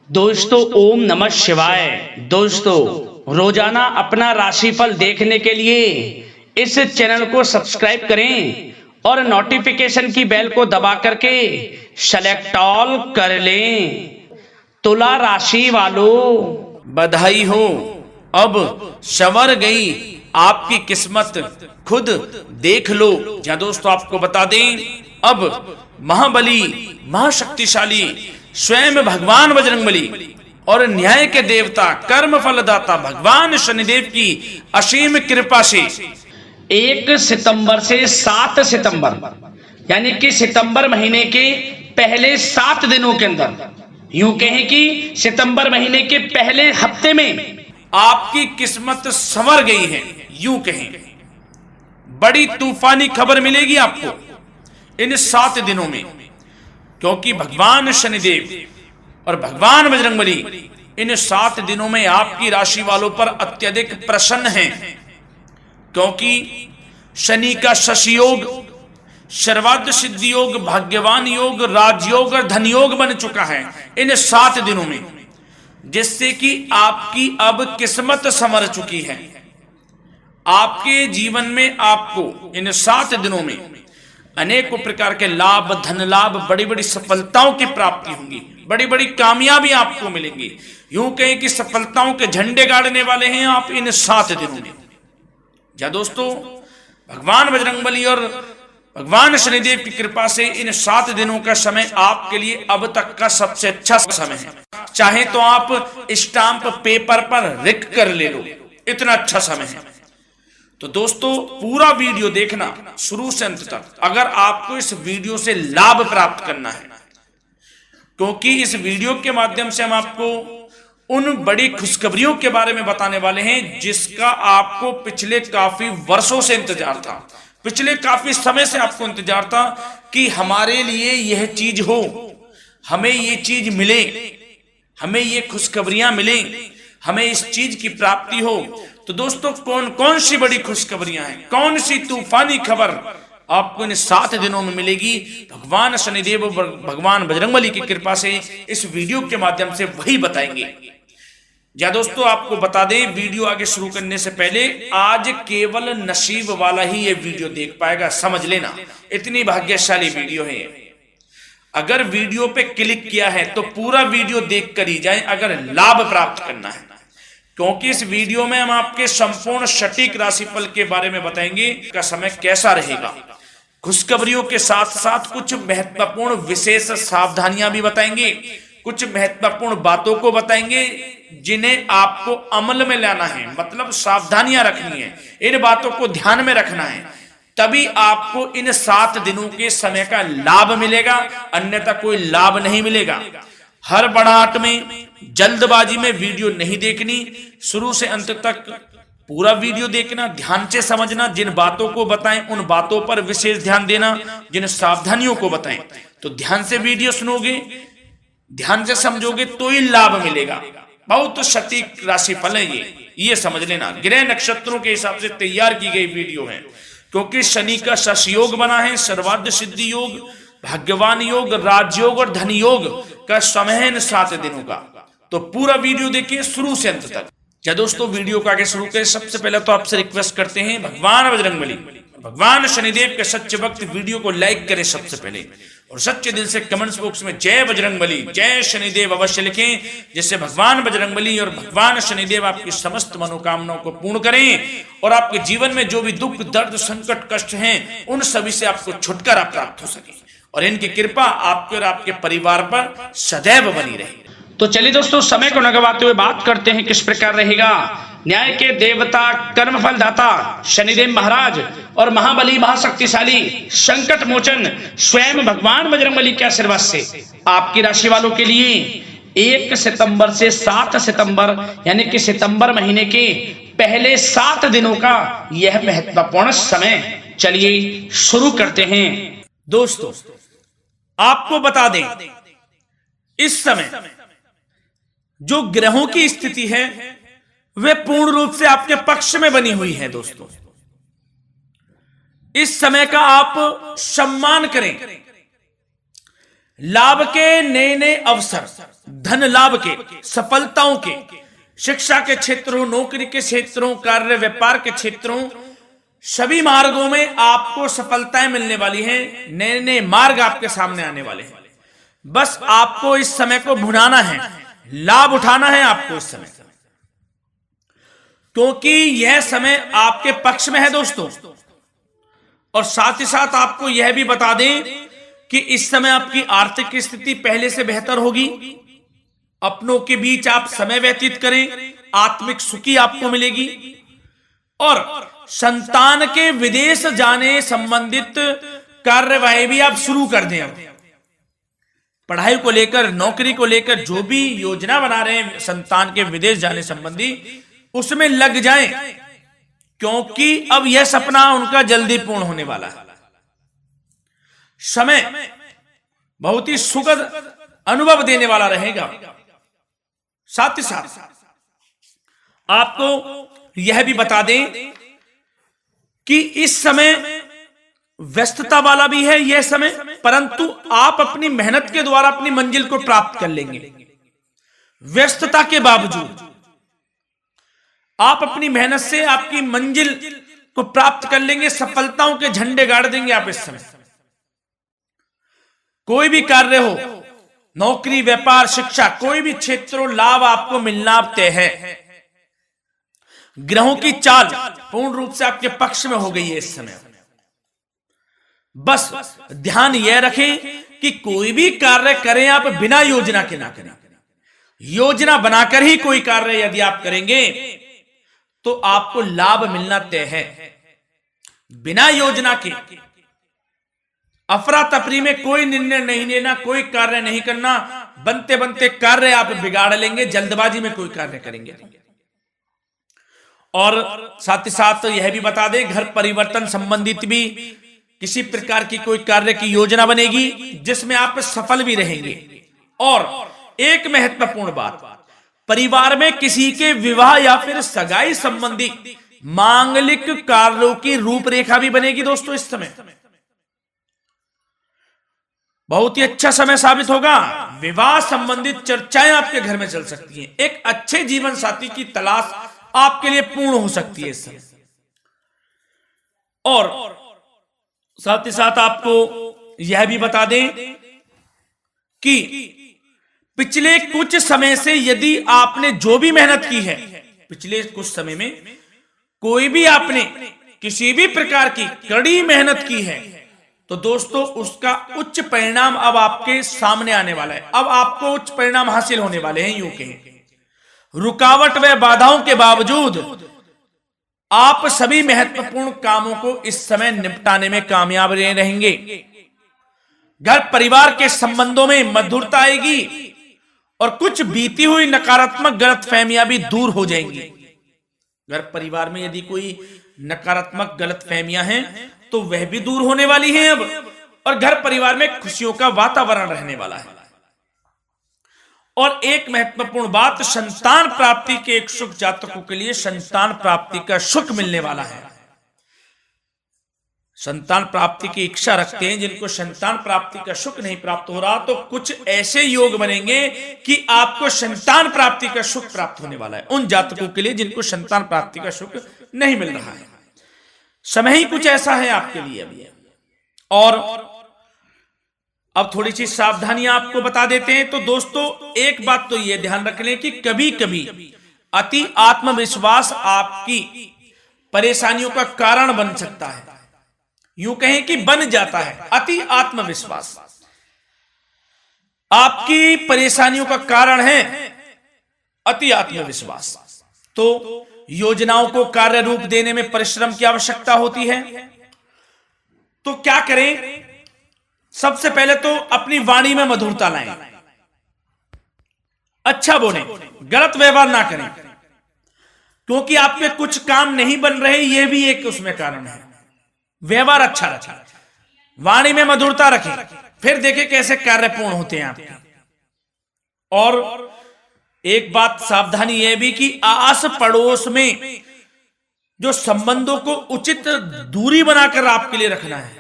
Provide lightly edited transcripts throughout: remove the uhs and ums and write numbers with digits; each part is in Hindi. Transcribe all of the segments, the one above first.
दोस्तों ओम नमः शिवाय। दोस्तों रोजाना अपना राशिफल देखने के लिए इस चैनल को सब्सक्राइब करें और नोटिफिकेशन की बेल को दबा करके सेलेक्ट ऑल कर लें। तुला राशि वालों बधाई हो, अब संवर गई आपकी किस्मत, खुद देख लो। या दोस्तों आपको बता दें, अब महाबली महाशक्तिशाली स्वयं भगवान बजरंगबली और न्याय के देवता कर्म फलदाता भगवान शनिदेव की असीम कृपा से 1 सितंबर से 7 सितंबर यानी कि सितंबर महीने के पहले 7 दिनों के अंदर, यूं कहें कि सितंबर महीने के पहले हफ्ते में आपकी किस्मत संवर गई है। यूं कहें बड़ी तूफानी खबर मिलेगी आपको इन 7 दिनों में, क्योंकि भगवान शनिदेव और भगवान बजरंगबली इन 7 दिनों में आपकी राशि वालों पर अत्यधिक प्रसन्न हैं, क्योंकि शनि का शशि योग, सर्वार्थ सिद्धि योग, भाग्यवान योग, राजयोग और धन योग बन चुका है इन 7 दिनों में, जिससे कि आपकी अब किस्मत संवर चुकी है। आपके जीवन में आपको इन 7 दिनों में अनेकों प्रकार के लाभ, धन लाभ, बड़ी बड़ी सफलताओं की प्राप्ति होंगी, बड़ी बड़ी कामयाबी आपको मिलेंगी। यूं कहें कि सफलताओं के झंडे गाड़ने वाले हैं आप इन 7 दिनों में। या दोस्तों भगवान बजरंगबली और भगवान शनिदेव की कृपा से इन 7 दिनों का समय आपके लिए अब तक का सबसे अच्छा समय है। चाहे तो आप स्टाम्प पेपर पर लिख कर ले लो, इतना अच्छा समय है। तो दोस्तों पूरा वीडियो देखना शुरू से अंत तक, अगर आपको इस वीडियो से लाभ प्राप्त करना है, क्योंकि इस वीडियो के माध्यम से हम आपको उन बड़ी खुशखबरियों के बारे में बताने वाले हैं जिसका आपको पिछले काफी वर्षों से इंतजार था, पिछले काफी समय से आपको इंतजार था कि हमारे लिए यह चीज हो, हमें ये चीज मिले, हमें ये खुशखबरियां मिले, हमें इस चीज की प्राप्ति हो। तो दोस्तों कौन कौन सी बड़ी खुशखबरियां हैं, कौन सी तूफानी खबर आपको इन 7 दिनों में मिलेगी, भगवान शनिदेव और भगवान बजरंगबली की कृपा से इस वीडियो के माध्यम से वही बताएंगे। या दोस्तों आपको बता दें, वीडियो आगे शुरू करने से पहले आज केवल नसीब वाला ही ये वीडियो देख पाएगा, समझ लेना, इतनी भाग्यशाली वीडियो है। अगर वीडियो पे क्लिक किया है तो पूरा वीडियो देख कर ही जाए अगर लाभ प्राप्त करना है, क्योंकि इस वीडियो में हम आपके संपूर्ण सटीक राशिफल के बारे में बताएंगे का समय कैसा रहेगा। खुशखबरियों के साथ साथ कुछ महत्वपूर्ण विशेष सावधानियां भी बताएंगे, कुछ महत्वपूर्ण बातों को बताएंगे जिन्हें आपको अमल में लाना है, मतलब सावधानियां रखनी है, इन बातों को ध्यान में रखना है, तभी आपको इन 7 दिनों के समय का लाभ मिलेगा, अन्यथा कोई लाभ नहीं मिलेगा। हर बड़ाहट में, जल्दबाजी में वीडियो नहीं देखनी, शुरू से अंत तक पूरा वीडियो देखना, ध्यान से समझना, जिन बातों को बताएं उन बातों पर विशेष ध्यान देना, जिन सावधानियों को बताएं तो ध्यान से वीडियो सुनोगे, ध्यान से समझोगे तो ही लाभ मिलेगा। बहुत सटीक राशिफल है ये समझ लेना। ग्रह नक्षत्रों के हिसाब से तैयार की गई वीडियो है, क्योंकि शनि का शशि योग बना है, सर्वार्थ सिद्धि योग, भाग्यवान योग, राजयोग और धन योग का समय है इन 7 दिनों का। तो पूरा वीडियो देखिए शुरू से अंत तक। या दोस्तों वीडियो को आगे शुरू करें, सबसे पहले तो आपसे रिक्वेस्ट करते हैं, भगवान बजरंगबली, भगवान शनिदेव के सच्चे भक्त वीडियो को लाइक करें सबसे पहले, और सच्चे दिल से कमेंट्स बॉक्स में जय बजरंगबली, जय शनिदेव अवश्य लिखें, जिससे भगवान बजरंगबली और भगवान शनिदेव आपकी समस्त मनोकामनाओं को पूर्ण करें और आपके जीवन में जो भी दुख, दर्द, संकट, कष्ट हैं उन सभी से आपको छुटकारा प्राप्त हो सके और इनकी कृपा आपके और आपके परिवार पर सदैव बनी रहे। तो चलिए दोस्तों समय को न गवाते हुए बात करते हैं किस प्रकार रहेगा न्याय के देवता, कर्मफल दाता शनिदेव महाराज और महाबली महाशक्तिशाली संकट मोचन स्वयं भगवान बजरंगबली के आशीर्वाद से आपकी राशि वालों के लिए 1 सितंबर से 7 सितंबर यानी कि सितंबर महीने के पहले 7 दिनों का यह महत्वपूर्ण समय। चलिए शुरू करते हैं। दोस्तों आपको बता दें, इस समय जो ग्रहों की स्थिति है वे पूर्ण रूप से आपके पक्ष में बनी हुई है। दोस्तों इस समय का आप सम्मान करें, लाभ के नए नए अवसर, धन लाभ के, सफलताओं के, शिक्षा के क्षेत्रों, नौकरी के क्षेत्रों, कार्य व्यापार के क्षेत्रों, सभी मार्गों में आपको सफलताएं मिलने वाली हैं। नए नए मार्ग आपके सामने आने वाले हैं। बस आपको इस समय को भुनाना है, लाभ उठाना है आपको इस समय, क्योंकि यह समय आपके पक्ष में है दोस्तों। और साथ ही साथ आपको यह भी बता दें कि इस समय आपकी आर्थिक स्थिति पहले से बेहतर होगी। अपनों के बीच आप समय व्यतीत करें, आत्मिक सुखी आपको मिलेगी। और संतान के विदेश जाने संबंधित कार्यवाही भी आप शुरू कर दें। अब पढ़ाई को लेकर, नौकरी को लेकर जो भी योजना बना रहे हैं संतान के विदेश जाने संबंधी, उसमें लग जाएं, क्योंकि अब यह सपना उनका जल्दी पूर्ण होने वाला है। समय बहुत ही सुखद अनुभव देने वाला रहेगा। साथ ही साथ आपको यह भी बता दें कि इस समय व्यस्तता वाला भी है यह समय, परंतु आप अपनी मेहनत के द्वारा अपनी मंजिल को प्राप्त कर लेंगे। व्यस्तता के बावजूद आप अपनी मेहनत से आपकी मंजिल को प्राप्त कर लेंगे। सफलताओं के झंडे गाड़ देंगे आप इस समय। कोई भी कार्य हो, नौकरी, व्यापार, शिक्षा, कोई भी क्षेत्रों, लाभ आपको मिलना तय है। ग्रहों की चाल पूर्ण रूप से आपके पक्ष में हो गई है इस समय। बस ध्यान यह रखें कि कोई भी कार्य करें आप बिना योजना के ना करें। योजना बनाकर ही कोई कार्य यदि आप करेंगे तो आपको लाभ मिलना तय है। बिना योजना के अफरा तफरी में कोई निर्णय नहीं लेना, कोई कार्य नहीं करना। बनते बनते कार्य आप बिगाड़ लेंगे, जल्दबाजी में कोई कार्य करेंगे। और साथ ही साथ यह भी बता दें, घर परिवर्तन संबंधित भी किसी प्रकार की कोई कार्य की योजना बनेगी जिसमें आप सफल भी रहेंगे। और एक महत्वपूर्ण बात, परिवार में किसी के विवाह या फिर सगाई संबंधी मांगलिक कार्यों की रूपरेखा भी बनेगी दोस्तों इस समय। बहुत ही अच्छा समय साबित होगा। विवाह संबंधित चर्चाएं आपके घर में चल सकती हैं। एक अच्छे जीवन साथी की तलाश आपके लिए पूर्ण हो सकती है इस समय। और साथ ही साथ आपको यह भी बता दें कि पिछले कुछ समय से यदि आपने जो भी मेहनत की है, पिछले कुछ समय में कोई भी आपने किसी भी प्रकार की कड़ी मेहनत की है, तो दोस्तों उसका उच्च परिणाम अब आपके सामने आने वाला है। अब आपको उच्च परिणाम हासिल होने वाले हैं। यूं कहें, रुकावट व बाधाओं के बावजूद आप सभी महत्वपूर्ण कामों को इस समय निपटाने में कामयाब रहेंगे। घर परिवार के संबंधों में मधुरता आएगी और कुछ बीती हुई नकारात्मक गलतफहमियां भी दूर हो जाएंगी। घर परिवार में यदि कोई नकारात्मक गलतफहमियां हैं तो वह भी दूर होने वाली हैं अब, और घर परिवार में खुशियों का वातावरण रहने वाला है। और एक महत्वपूर्ण बात, संतान प्राप्ति के इच्छुक जातकों के लिए संतान प्राप्ति का सुख मिलने वाला है। संतान प्राप्ति की इच्छा रखते हैं जिनको संतान प्राप्ति का सुख नहीं प्राप्त हो रहा, तो कुछ ऐसे योग बनेंगे कि आपको संतान प्राप्ति का सुख प्राप्त होने वाला है। उन जातकों के लिए जिनको संतान प्राप्ति का सुख नहीं मिल रहा है, समय ही कुछ ऐसा है आपके लिए अभी। और अब थोड़ी सी सावधानियां आपको बता देते हैं। तो दोस्तों एक बात तो यह ध्यान रख लें कि कभी कभी अति आत्मविश्वास आपकी परेशानियों का कारण बन सकता है। यूं कहें कि बन जाता है। अति आत्मविश्वास आपकी परेशानियों का कारण है। अति आत्मविश्वास तो योजनाओं को कार्य रूप देने में परिश्रम की आवश्यकता होती है। तो क्या करें? सबसे पहले तो अपनी वाणी में मधुरता लाएं, अच्छा बोलें, गलत व्यवहार ना करें, क्योंकि आपके कुछ काम नहीं बन रहे, यह भी एक उसमें कारण है। व्यवहार अच्छा रखें, वाणी में मधुरता रखें, फिर देखें कैसे कार्य पूर्ण होते हैं आपके। और एक बात सावधानी यह भी कि आस पड़ोस में जो संबंधों को उचित दूरी बनाकर आपके लिए रखना है।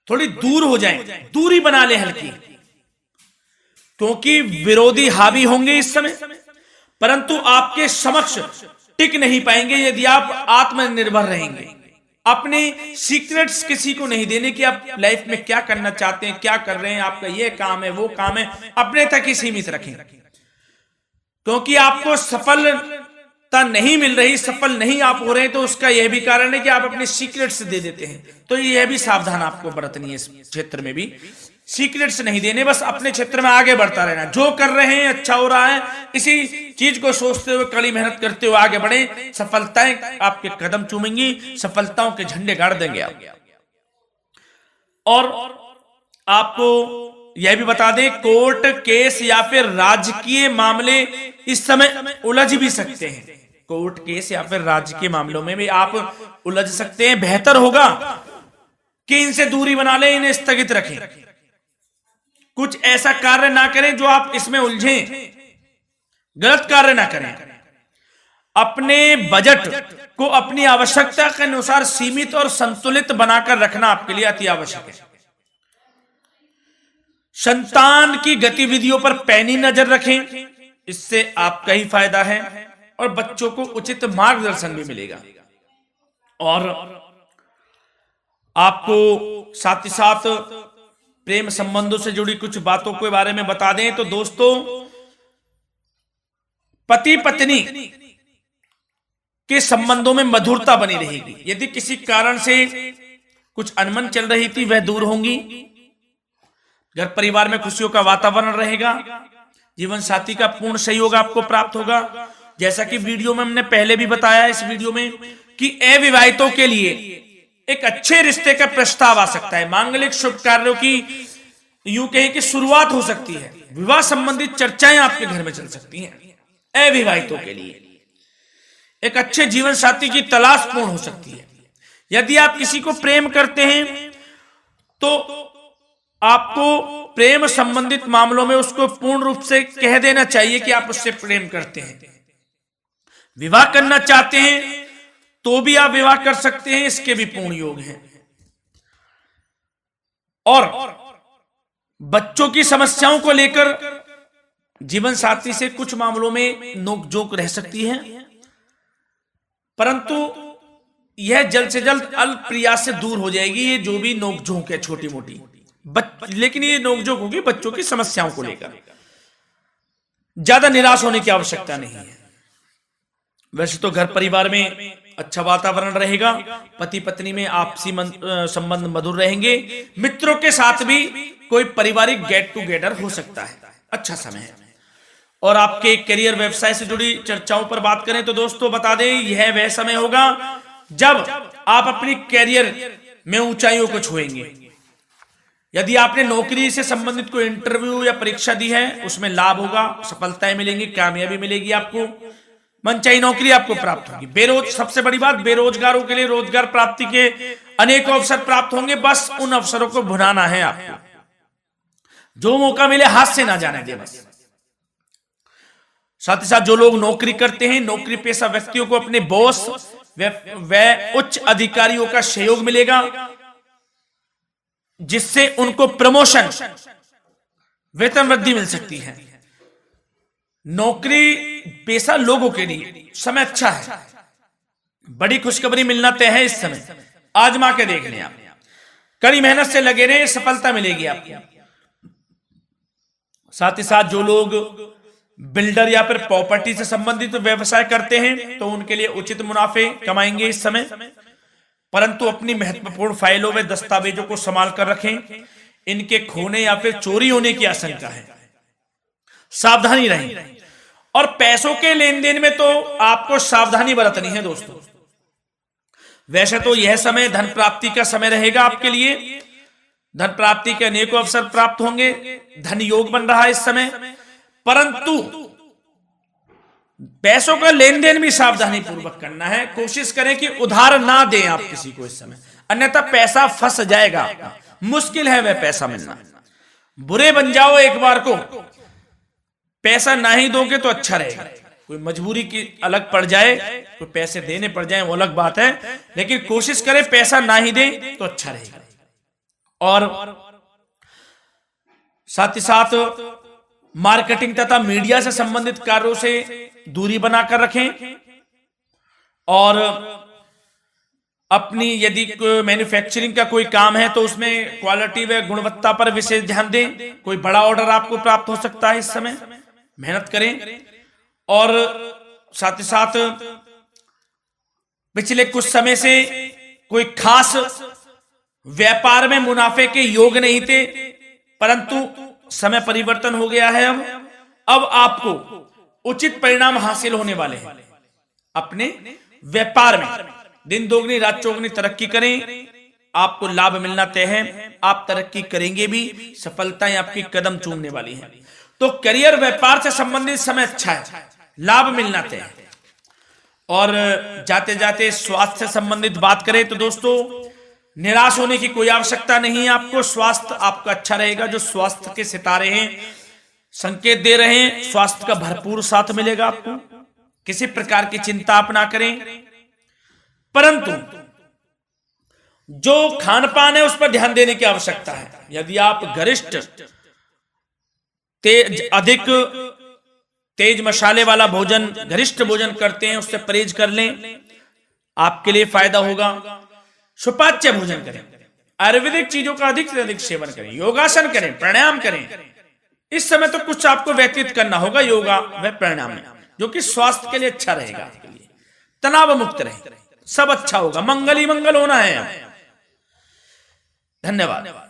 थोड़ी दूर हो जाएं, दूरी बना ले हल्की। क्योंकि विरोधी हावी होंगे इस समय, परंतु आपके समक्ष टिक नहीं पाएंगे यदि आप आत्मनिर्भर रहेंगे। अपने सीक्रेट्स किसी को नहीं देने कि आप लाइफ में क्या करना चाहते हैं, क्या कर रहे हैं, आपका ये काम है, वो काम है, अपने तक ही सीमित रखें। क्योंकि आपको सफलता नहीं मिल रही, सफल नहीं आप हो रहे, तो उसका यह भी कारण है कि आप अपने सीक्रेट्स दे देते हैं। तो यह भी सावधान आपको बरतनी है इस क्षेत्र में भी। सीक्रेट्स नहीं देने, बस अपने क्षेत्र में आगे बढ़ता रहना। जो कर रहे हैं अच्छा हो रहा है, इसी चीज को सोचते हुए कड़ी मेहनत करते हुए आगे बढ़े। सफलताएं आपके कदम चूमेंगी, सफलताओं के झंडे गाड़ देंगे आप। और आपको यह भी बता दें, कोर्ट केस या फिर राजकीय मामले इस समय उलझ भी सकते हैं। कोर्ट केस या फिर राजकीय मामलों में भी आप उलझ सकते हैं। बेहतर होगा कि इनसे दूरी बना लें, इन्हें स्थगित रखें। कुछ ऐसा कार्य ना करें जो आप इसमें उलझें, गलत कार्य ना करें। अपने बजट को अपनी आवश्यकता के अनुसार सीमित और संतुलित बनाकर रखना आपके लिए अति आवश्यक है। संतान की गतिविधियों पर पैनी नजर रखें, इससे आपका ही फायदा है और बच्चों को उचित मार्गदर्शन भी मिलेगा। और आपको साथ ही साथ प्रेम संबंधों से जुड़ी कुछ बातों के बारे में बता दें तो दोस्तों, पति पत्नी के संबंधों में मधुरता बनी रहेगी। यदि किसी कारण से कुछ अनबन चल रही थी, वह दूर होंगी। घर परिवार में खुशियों का वातावरण रहेगा। जीवन साथी का पूर्ण सहयोग आपको प्राप्त होगा। जैसा कि वीडियो में हमने पहले भी बताया इस वीडियो में कि अविवाहितों के लिए एक अच्छे रिश्ते का प्रस्ताव आ सकता है। मांगलिक शुभ कार्यों की यूं कहें कि शुरुआत हो सकती है। विवाह संबंधित चर्चाएं आपके घर में चल सकती हैं। अविवाहितों के लिए एक अच्छे जीवन साथी की तलाश पूर्ण हो सकती है। यदि आप किसी को प्रेम करते हैं तो आपको प्रेम संबंधित मामलों में उसको पूर्ण रूप से कह देना चाहिए कि आप उससे प्रेम करते हैं। विवाह करना चाहते हैं तो भी आप विवाह कर सकते हैं, इसके भी पूर्ण योग हैं। और बच्चों की समस्याओं को लेकर जीवन साथी से कुछ मामलों में नोकझोंक रह सकती है, परंतु यह जल्द से जल्द अल्प प्रयास से दूर हो जाएगी। ये जो भी नोकझोंक है छोटी मोटी, लेकिन ये नोकझोंक होगी बच्चों की समस्याओं को लेकर। ज्यादा निराश होने की आवश्यकता नहीं है। वैसे तो घर परिवार में अच्छा वातावरण रहेगा। पति पत्नी में आपसी संबंध मधुर रहेंगे। मित्रों के साथ भी कोई पारिवारिक गेट टुगेदर हो सकता है। अच्छा समय है। और आपके करियर व्यवसाय से जुड़ी चर्चाओं पर बात करें तो दोस्तों बता दें, यह वह समय होगा जब आप अपनी करियर में ऊंचाइयों को छुएंगे। यदि आपने नौकरी से संबंधित कोई इंटरव्यू या परीक्षा दी है, उसमें लाभ होगा, सफलताएं मिलेंगी, कामयाबी मिलेगी आपको, मनचाही नौकरी आपको प्राप्त होगी। सबसे बड़ी बात, बेरोजगारों के लिए रोजगार प्राप्ति के अनेक अवसर प्राप्त होंगे। बस उन अवसरों को भुनाना है आपको। जो मौका मिले हाथ से ना जाने दे बस। साथ ही साथ जो लोग नौकरी करते हैं, नौकरी पेशा व्यक्तियों को अपने बॉस व उच्च अधिकारियों का सहयोग मिलेगा, जिससे उनको प्रमोशन, वेतन वृद्धि मिल सकती है। नौकरी पेशा लोगों के लिए समय अच्छा है। बड़ी खुशखबरी मिलना तय है इस समय। आजमा के देख लें आप। कड़ी मेहनत से लगे रहे, सफलता मिलेगी आपको। साथ ही साथ जो लोग बिल्डर या फिर प्रॉपर्टी से संबंधित व्यवसाय करते हैं तो उनके लिए उचित मुनाफे कमाएंगे इस समय, परंतु अपनी महत्वपूर्ण फाइलों में दस्तावेजों को संभाल कर रखें। इनके खोने या फिर चोरी होने की आशंका है, सावधानी रहें। और पैसों के लेन देन में तो आपको सावधानी बरतनी है दोस्तों। वैसे तो यह समय धन प्राप्ति का समय रहेगा आपके लिए। धन प्राप्ति के अनेकों अवसर प्राप्त होंगे, धन योग बन रहा है इस समय, परंतु पैसों का लेन देन भी सावधानी पूर्वक करना है। कोशिश करें कि उधार ना दें आप किसी को इस समय, अन्यथा पैसा फंस जाएगा आपका। मुश्किल है वह पैसा मिलना। बुरे बन जाओ एक बार को, पैसा ना ही दोगे तो अच्छा रहेगा। कोई मजबूरी की अलग पड़ जाए, कोई पैसे देने पड़ जाए वो अलग बात है, लेकिन कोशिश करें पैसा ना ही दें तो अच्छा रहेगा। और साथ ही साथ मार्केटिंग तथा मीडिया से संबंधित कार्यों से दूरी बनाकर रखें और अपनी यदि मैन्युफैक्चरिंग का कोई काम है तो उसमें क्वालिटी व गुणवत्ता पर विशेष ध्यान दें। कोई बड़ा ऑर्डर आपको प्राप्त हो सकता है, इस समय मेहनत करें। और साथ ही साथ पिछले कुछ समय से कोई खास व्यापार में मुनाफे के योग नहीं थे, परंतु समय परिवर्तन हो गया है। अब आपको उचित परिणाम हासिल होने वाले हैं। अपने व्यापार में दिन दोगुनी रात चौगुनी तरक्की करें, आपको लाभ मिलना तय है। आप तरक्की करेंगे भी, सफलताएं आपकी कदम चूमने वाली हैं। तो करियर व्यापार से संबंधित समय अच्छा है, लाभ मिलना तय है। और जाते जाते स्वास्थ्य से संबंधित बात करें तो दोस्तों, निराश होने की कोई आवश्यकता नहीं है। आपको स्वास्थ्य आपका अच्छा रहेगा। जो स्वास्थ्य के सितारे हैं संकेत दे रहे हैं, स्वास्थ्य का भरपूर साथ मिलेगा आपको। किसी प्रकार की चिंता आप ना करें, परंतु जो खान पान है उस पर ध्यान देने की आवश्यकता है। यदि आप गरिष्ठ अधिक तेज मसाले वाला भोजन, गरिष्ठ भोजन करते हैं, उससे परहेज कर लें, आपके लिए फायदा होगा। सुपाच्य भोजन करें, आयुर्वेदिक चीजों का अधिक से अधिक सेवन करें, योगासन करें, प्राणायाम करें। इस समय तो कुछ आपको व्यतीत करना होगा योगा व प्राणायाम में, जो कि स्वास्थ्य के लिए अच्छा रहेगा। आपके लिए तनाव मुक्त रहे, सब अच्छा होगा। मंगल ही मंगल होना है। धन्यवाद।